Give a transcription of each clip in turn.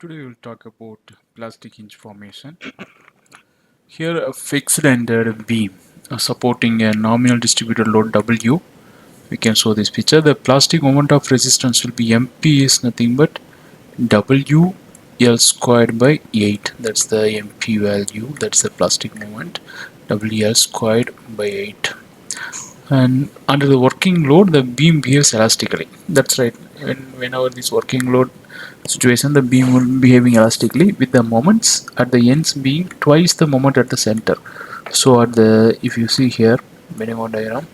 Today we will talk about plastic hinge formation. Here a fixed ended beam supporting a nominal distributed load W. We can show this picture. The plastic moment of resistance will be MP is nothing but W L squared by 8. That's the MP value. That's the plastic moment. WL squared by 8. And under the working load the beam behaves elastically. That's right. Whenever this working load situation, the beam will be behaving elastically with the moments at the ends being twice the moment at the center. So at the, if you see here bending on diagram,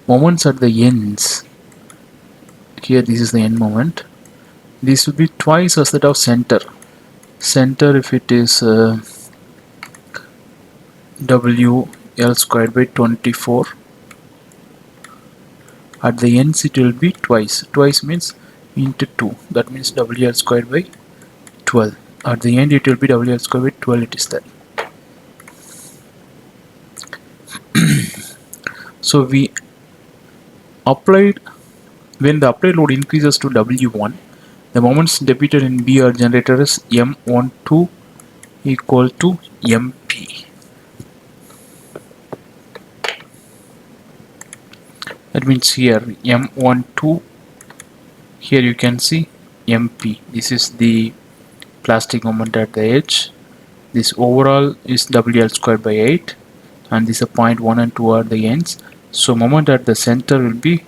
moments at the ends, here this is the end moment, this will be twice as that of center. If it is W L squared by 24, at the ends it will be twice means into 2, that means WL squared by 12. At the end it will be WL squared by 12. It is that. So we applied, when the applied load increases to W1, the moments debited in B are generated as M12 equal to MP. That means here M12, here you can see MP. This is the plastic moment at the edge. This overall is WL squared by 8, and this is point 1 and 2 are the ends. So moment at the center will be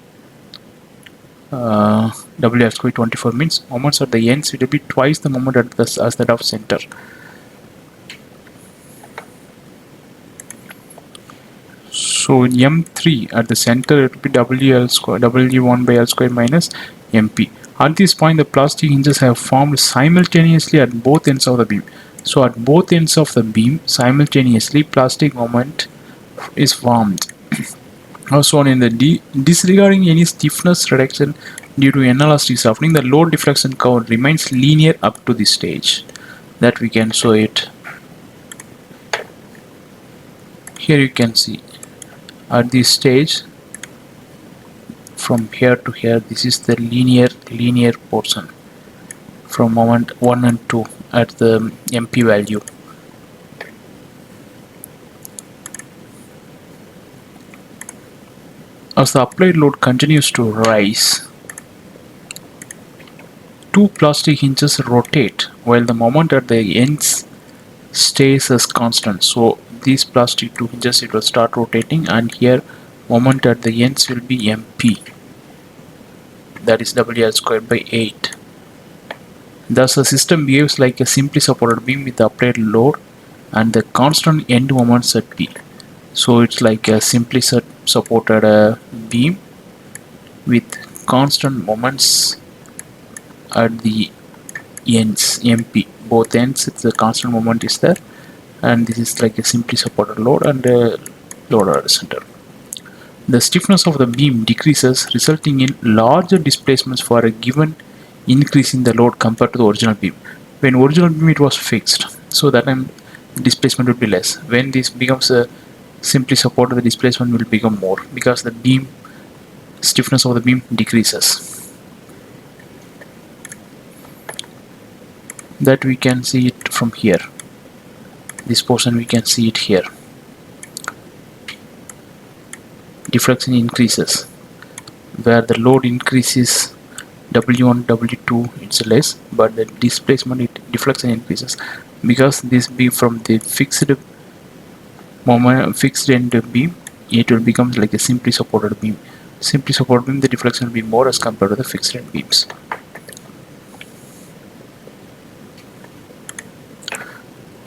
WL squared 24, means moments at the ends will be twice the moment at the as that of center. So M3 at the center it will be WL square, W1 by L square minus MP. At this point the plastic hinges have formed simultaneously at both ends of the beam. So at both ends of the beam simultaneously plastic moment is formed. As shown in the disregarding any stiffness reduction due to inelastic softening, the load deflection curve remains linear up to this stage. That we can show it. Here you can see at this stage from here to here, this is the linear portion from moment 1 and 2 at the MP value. As the applied load continues to rise, two plastic hinges rotate while the moment at the ends stays as constant. So these plastic two hinges, it will start rotating, and here moment at the ends will be MP, that is WL squared by 8. Thus the system behaves like a simply supported beam with the applied load and the constant end moments at P. So it's like a simply supported beam with constant moments at the ends MP. Both ends the constant moment is there, and this is like a simply supported load and a load at the center. The stiffness of the beam decreases, resulting in larger displacements for a given increase in the load compared to the original beam. When original beam it was fixed, so that time displacement would be less. When this becomes a simply supported, the displacement will become more because the beam stiffness of the beam decreases. That we can see it from here. This portion we can see it here. Deflection increases where the load increases, W1 W2 it's less, but the displacement deflection increases because this beam from the fixed end beam, it will become like a simply supported beam. Simply supported beam, the deflection will be more as compared to the fixed end beams.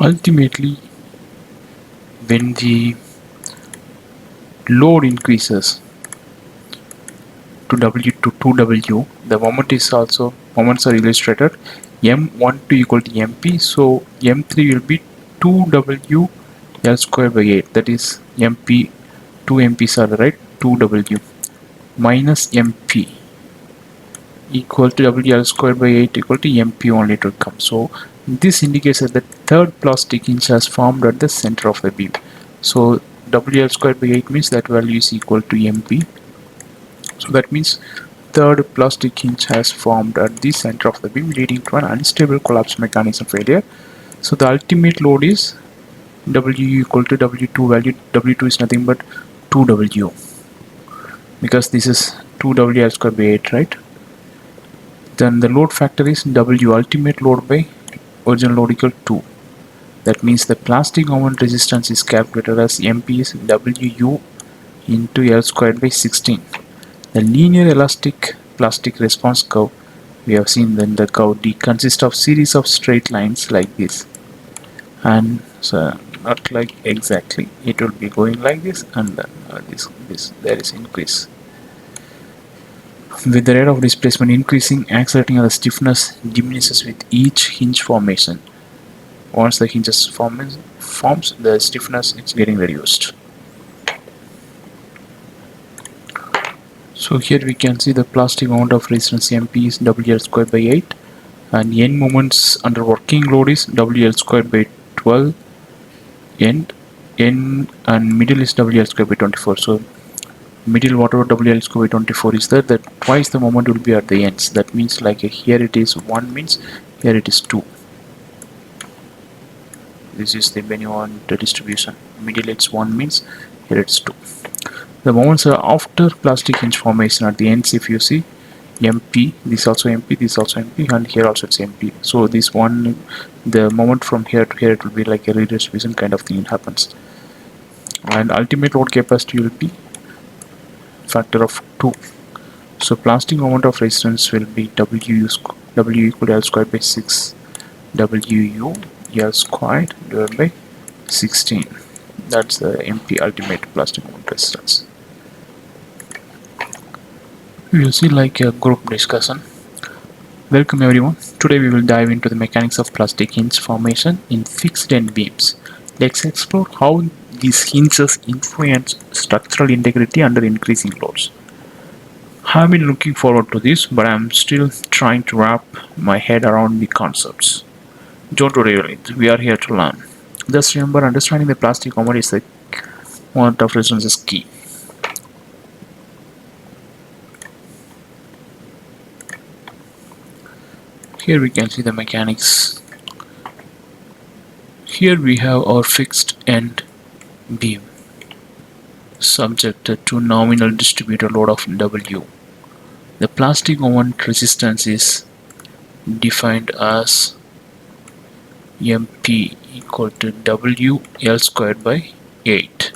Ultimately, when the load increases to W to 2W, the moment is also, moments are illustrated M12 equal to MP, so M3 will be 2W L square by 8, that is MP, 2 MPs are right, 2W minus MP equal to WL square by 8 equal to MP only, it will come. So this indicates that the third plastic hinge has formed at the center of the beam. So WL square by 8 means that value is equal to MP. So that means third plastic hinge has formed at the center of the beam, leading to an unstable collapse mechanism failure. So the ultimate load is W equal to W2 value. W2 is nothing but 2W, because this is 2W L square by 8, right? Then the load factor is W ultimate load by original load equal to 2. That means the plastic moment resistance is calculated as MP is WU into L squared by 16. The linear elastic plastic response curve we have seen, then the curve D consists of series of straight lines like this, and so not like exactly, it will be going like this, and then this there is increase with the rate of displacement increasing, accelerating, and the stiffness diminishes with each hinge formation. Once the hinges forms, the stiffness is getting reduced. So here we can see the plastic amount of resistance MP is WL squared by 8, and N moments under working load is WL squared by 12, and middle is WL squared by 24. So middle, whatever WL squared by 24 is there, that twice the moment will be at the ends. That means like here it is 1 means here it is 2. This is the Benioff distribution. Middle it's 1 means here it's 2. The moments are after plastic hinge formation at the ends. If you see MP, this also MP, this also MP, and here also it's MP. So this one, the moment from here to here, it will be like a redistribution kind of thing happens. And ultimate load capacity will be factor of 2. So plastic moment of resistance will be W equal to L squared by 6. WU L squared divided by 16. That's the MP ultimate plastic moment resistance. We will see like a group discussion. Welcome everyone. Today we will dive into the mechanics of plastic hinge formation in fixed end beams. Let's explore how these hinges influence structural integrity under increasing loads. I've been looking forward to this, but I'm still trying to wrap my head around the concepts. Don't worry, we are here to learn. Just remember, understanding the plastic moment is the moment of resistance is key. Here we can see the mechanics. Here we have our fixed end beam subjected to nominal distributed load of W. The plastic moment resistance is defined as MP equal to W L squared by 8.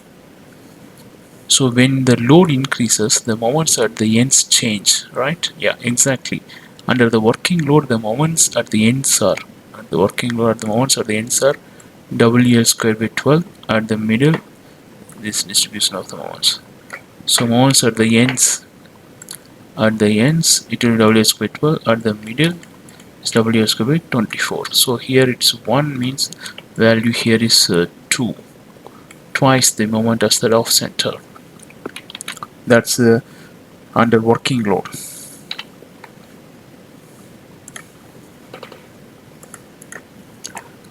So when the load increases, the moments at the ends change, right? Yeah, exactly. Under the working load, the moments at the ends are WL squared by 12. At the middle, this distribution of the moments. So moments at the ends it will be WL squared by 12. At the middle is WL squared by 24. So here it's 1 means value here is 2. Twice the moment as the off center. That's under working load.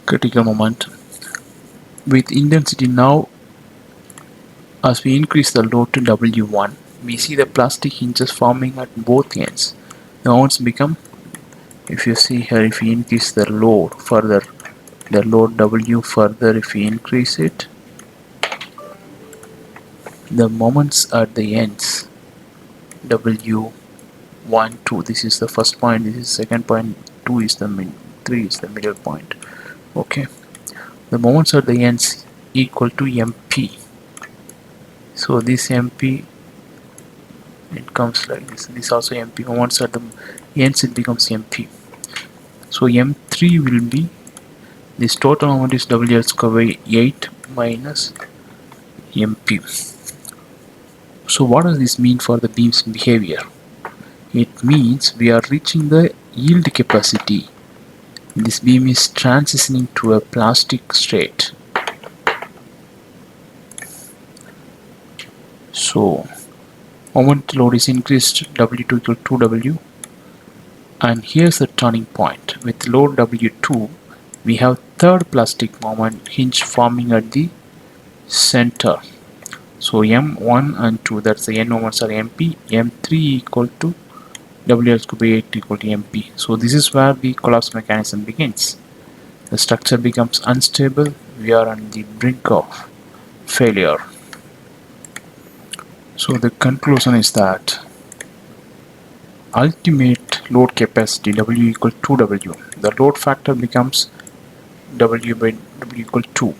Critical moment. With intensity now, as we increase the load to W1, we see the plastic hinges forming at both ends. The moments become, if you see here, if we increase the load further, the load W further, if we increase it, the moments at the ends, W1, 2, this is the first point, this is second point, 2 is the 3 is the middle point. Okay, the moments at the ends equal to MP. So this MP, it comes like this also MP. Moments at the ends it becomes MP. So M3 will be, this total moment is WL squared by 8 minus MP. So what does this mean for the beam's behavior? It means we are reaching the yield capacity. This beam is transitioning to a plastic state. So moment load is increased, W2 equal to 2W, and here's the turning point. With load W2, we have third plastic moment hinge forming at the center. So M1 and 2, that's the N moments are MP. M3 equal to WL square by 8 equal to MP. So this is where the collapse mechanism begins. The structure becomes unstable. We are on the brink of failure. So the conclusion is that ultimate load capacity W equal to W. The load factor becomes W by W equal 2.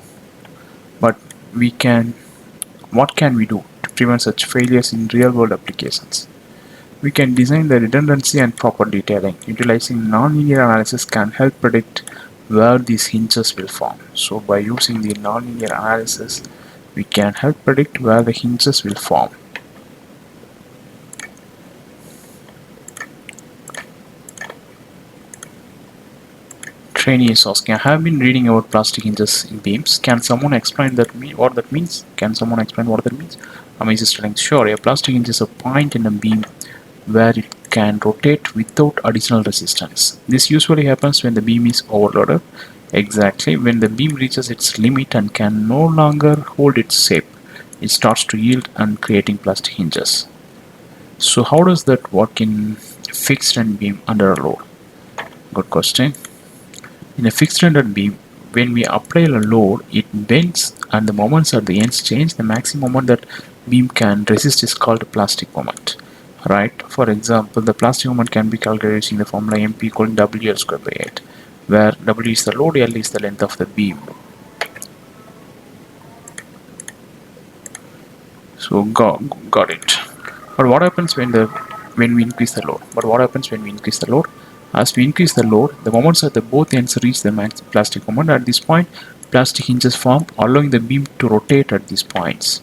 But what can we do to prevent such failures in real world applications? We can design the redundancy and proper detailing. Utilizing nonlinear analysis can help predict where these hinges will form. So by using the nonlinear analysis, we can help predict where the hinges will form. Trainee is asking, I have been reading about plastic hinges in beams. Can someone explain what that means? Can someone explain what that means? Amish is telling, sure, a plastic hinge is a point in a beam where it can rotate without additional resistance. This usually happens when the beam is overloaded. Exactly, when the beam reaches its limit and can no longer hold its shape, it starts to yield and creating plastic hinges. So how does that work in fixed end beam under a load? Good question. In a fixed ended beam, when we apply a load, it bends and the moments at the ends change. The maximum moment that beam can resist is called plastic moment. Right? For example, the plastic moment can be calculated using the formula MP equal to WL square by 8, where W is the load, L is the length of the beam. So got it. But what happens when we increase the load? As we increase the load, the moments at the both ends reach the max plastic moment. At this point, plastic hinges form, allowing the beam to rotate at these points.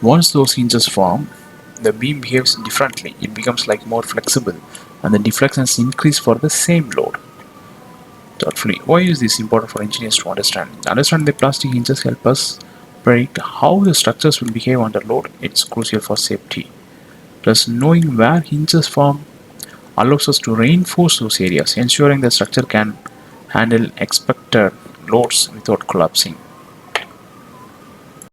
Once those hinges form, the beam behaves differently. It becomes like more flexible, and the deflections increase for the same load. Thoughtfully, why is this important for engineers to understand? Understand the plastic hinges help us predict how the structures will behave under load. It's crucial for safety. Plus, knowing where hinges form allows us to reinforce those areas, ensuring the structure can handle expected loads without collapsing.